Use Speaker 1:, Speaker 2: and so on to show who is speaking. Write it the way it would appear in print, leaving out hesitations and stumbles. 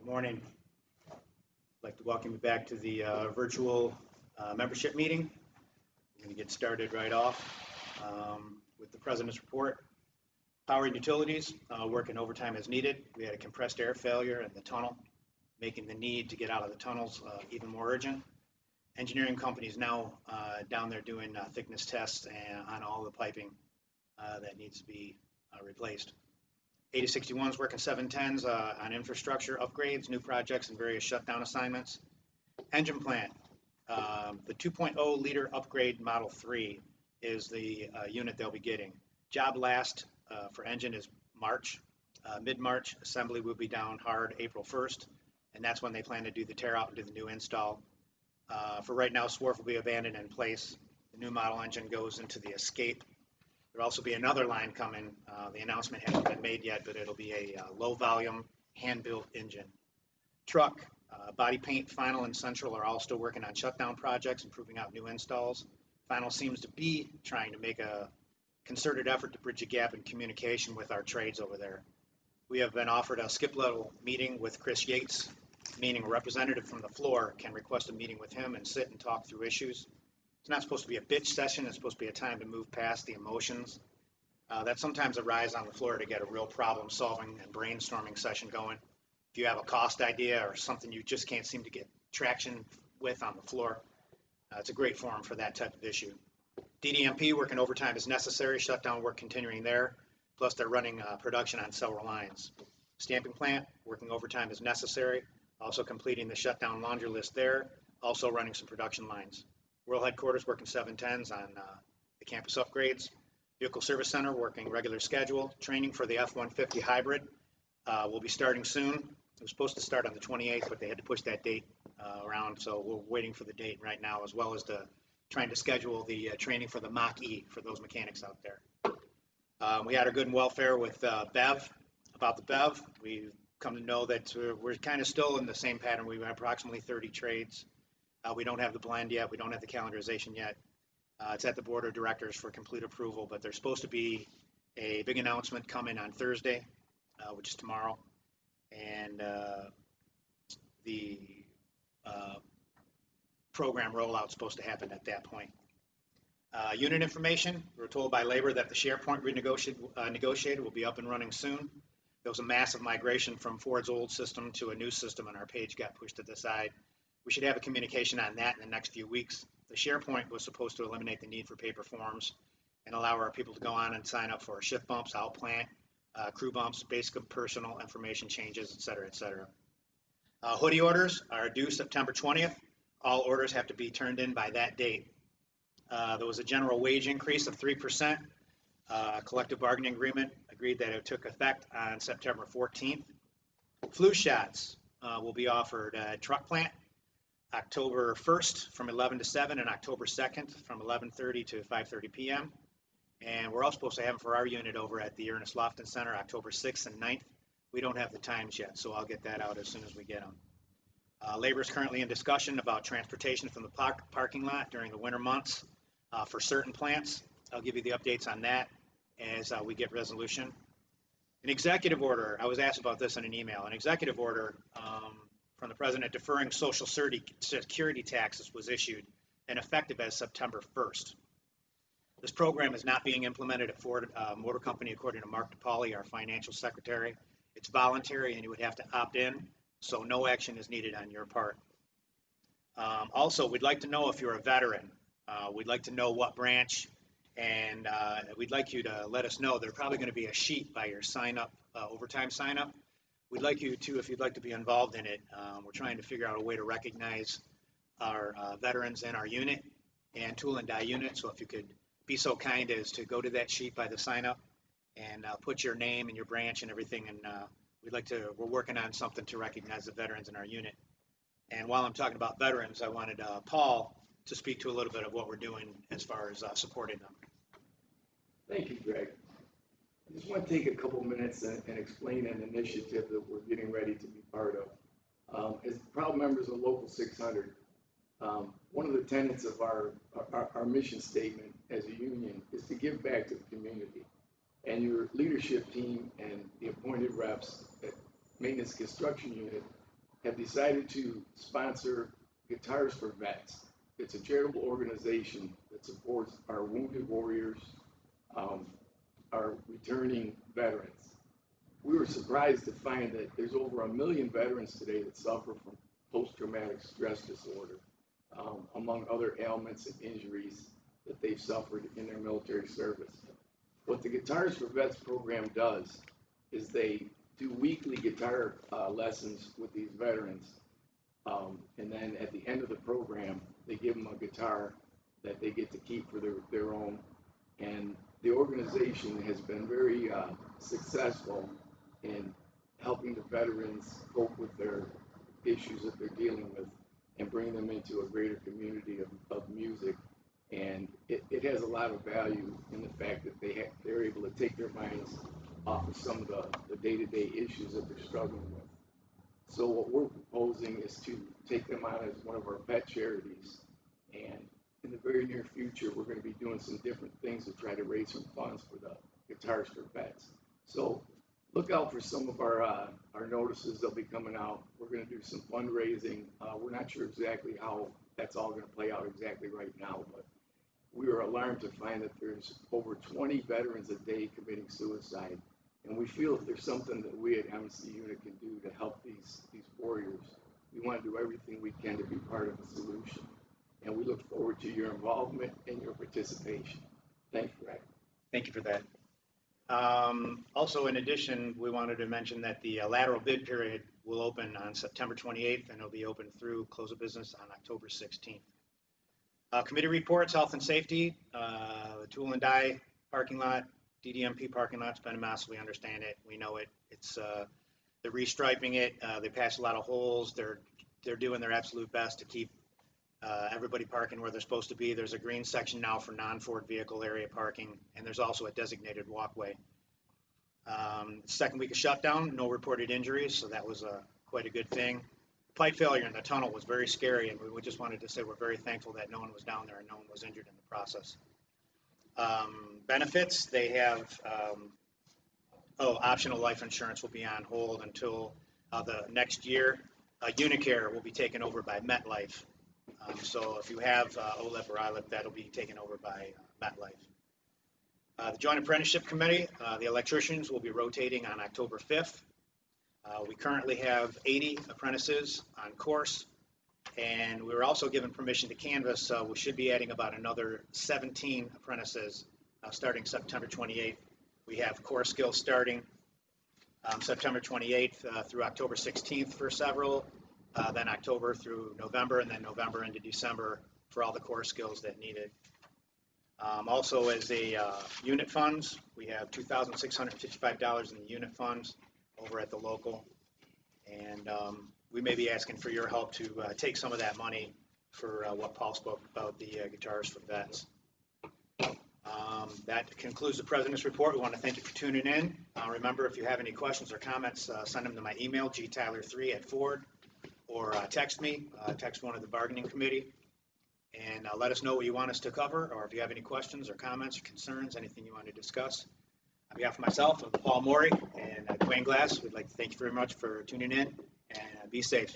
Speaker 1: Morning. I'd like to welcome you back to the virtual membership meeting. We're going to get started right off with the President's report. Power and utilities working overtime as needed. We had a compressed air failure in the tunnel, making the need to get out of the tunnels even more urgent. Engineering companies now down there doing thickness tests on all the piping that needs to be replaced. 8061's working 710s on infrastructure upgrades, new projects, and various shutdown assignments. Engine plant, the 2.0 liter upgrade Model 3 is the unit they'll be getting. Job last for engine is March, mid-March. Assembly will be down hard April 1st, and that's when they plan to do the tear out and do the new install. For right now, swarf will be abandoned in place. The new model engine goes into the escape. There'll also be another line coming. The announcement hasn't been made yet, but it'll be a low volume, hand-built engine. Truck, body paint, Final, and Central are all still working on shutdown projects and proving out new installs. Final seems to be trying to make a concerted effort to bridge a gap in communication with our trades over there. We have been offered a skip-level meeting with Chris Yates, meaning a representative from the floor can request a meeting with him and sit and talk through issues. It's not supposed to be a bitch session. It's supposed to be a time to move past the emotions that sometimes arise on the floor to get a real problem solving and brainstorming session going. If you have a cost idea or something you just can't seem to get traction with on the floor, it's a great forum for that type of issue. DDMP working overtime as necessary, shutdown work continuing there, plus they're running production on several lines. Stamping plant working overtime as necessary, also completing the shutdown laundry list there, also running some production lines. World headquarters working 710s on the campus upgrades. Vehicle service center working regular schedule. Training for the F-150 hybrid will be starting soon. It was supposed to start on the 28th, but they had to push that date around, so we're waiting for the date right now, as well as trying to schedule the training for the Mach-E for those mechanics out there. We had our good and welfare with BEV. About the BEV, we've come to know that we're kind of still in the same pattern. We have approximately 30 trades. We don't have the blend yet. We don't have the calendarization yet. It's at the board of directors for complete approval, but there's supposed to be a big announcement coming on Thursday, which is tomorrow, and the program rollout is supposed to happen at that point. Unit information, we were told by labor that the SharePoint negotiated will be up and running soon. There was a massive migration from Ford's old system to a new system, and our page got pushed to the side. We should have a communication on that in the next few weeks. The SharePoint was supposed to eliminate the need for paper forms and allow our people to go on and sign up for shift bumps, out plant, crew bumps, basic personal information changes, et cetera, et cetera. Hoodie orders are due September 20th. All orders have to be turned in by that date. There was a general wage increase of 3%. Collective bargaining agreement agreed that it took effect on September 14th. Flu shots will be offered at truck plant October 1st from 11 to 7 and October 2nd from 11:30 to 5:30 p.m. And we're all supposed to have them for our unit over at the Ernest Lofton Center October 6th and 9th. We don't have the times yet, so I'll get that out as soon as we get them. Labor is currently in discussion about transportation from the parking lot during the winter months for certain plants. I'll give you the updates on that as we get resolution. An executive order, I was asked about this in an email, an executive order from the president deferring Social Security taxes was issued and effective as September 1st. This program is not being implemented at Ford Motor Company, according to Mark DePauli, our financial secretary. It's voluntary and you would have to opt in, so no action is needed on your part. Also, we'd like to know if you're a veteran. We'd like to know what branch, and we'd like you to let us know. There's probably going to be a sheet by your sign-up, overtime sign-up. We'd like you to, if you'd like to be involved in it, we're trying to figure out a way to recognize our veterans in our unit and tool and die unit. So if you could be so kind as to go to that sheet by the sign-up and put your name and your branch and everything. And we're working on something to recognize the veterans in our unit. And while I'm talking about veterans, I wanted Paul to speak to a little bit of what we're doing as far as supporting them.
Speaker 2: Thank you, Greg. I just want to take a couple minutes and explain an initiative that we're getting ready to be part of. As proud members of Local 600, one of the tenets of our mission statement as a union is to give back to the community. And your leadership team and the appointed reps at Maintenance Construction Unit have decided to sponsor Guitars for Vets. It's a charitable organization that supports our wounded warriors, our returning veterans. We were surprised to find that there's over 1 million veterans today that suffer from post-traumatic stress disorder, among other ailments and injuries that they've suffered in their military service. What the Guitars for Vets program does is they do weekly guitar lessons with these veterans, and then at the end of the program, they give them a guitar that they get to keep for their own. And the organization has been very successful in helping the veterans cope with their issues that they're dealing with and bring them into a greater community of music. And it has a lot of value in the fact that they're able to take their minds off of some of the day-to-day issues that they're struggling with. So what we're proposing is to take them on as one of our pet charities. And in the very near future, we're going to be doing some different things to try to raise some funds for the Guitars for Vets. So look out for some of our notices. They'll be coming out. We're going to do some fundraising. We're not sure exactly how that's all going to play out exactly right now, but we were alarmed to find that there's over 20 veterans a day committing suicide. And we feel if there's something that we at MC Unit can do to help these warriors, we want to do everything we can to be part of the solution. And we look forward to your involvement and your participation. Thank you, Greg.
Speaker 1: Thank you for that. Also, in addition, we wanted to mention that the lateral bid period will open on September 28th, and it'll be open through close of business on October 16th. Committee reports, health and safety, the tool and die parking lot, DDMP parking lot's been a mess. We understand it. We know it. It's they're restriping it. They passed a lot of holes. They're doing their absolute best to keep everybody parking where they're supposed to be. There's a green section now for non-Ford vehicle area parking, and there's also a designated walkway. Second week of shutdown, no reported injuries, so that was quite a good thing. Pipe failure in the tunnel was very scary, and we just wanted to say we're very thankful that no one was down there and no one was injured in the process. Benefits, they have, optional life insurance will be on hold until the next year. Unicare will be taken over by MetLife. So if you have OLIP or ILIP, that'll be taken over by MetLife. The Joint Apprenticeship Committee, the electricians will be rotating on October 5th. We currently have 80 apprentices on course, and we were also given permission to canvass, so we should be adding about another 17 apprentices starting September 28th. We have core skills starting September 28th through October 16th for several, then October through November, and then November into December for all the core skills that needed. Also, as a unit funds, we have $2,655 in the unit funds over at the local, and we may be asking for your help to take some of that money for what Paul spoke about, the Guitars for Vets. That concludes the President's report. We want to thank you for tuning in. Remember, if you have any questions or comments, send them to my email, gtyler3@ford, or text me, text one of the bargaining committee, and let us know what you want us to cover, or if you have any questions or comments or concerns, anything you want to discuss. On behalf of myself, of Paul Morey and Dwayne Glass, we'd like to thank you very much for tuning in, and be safe.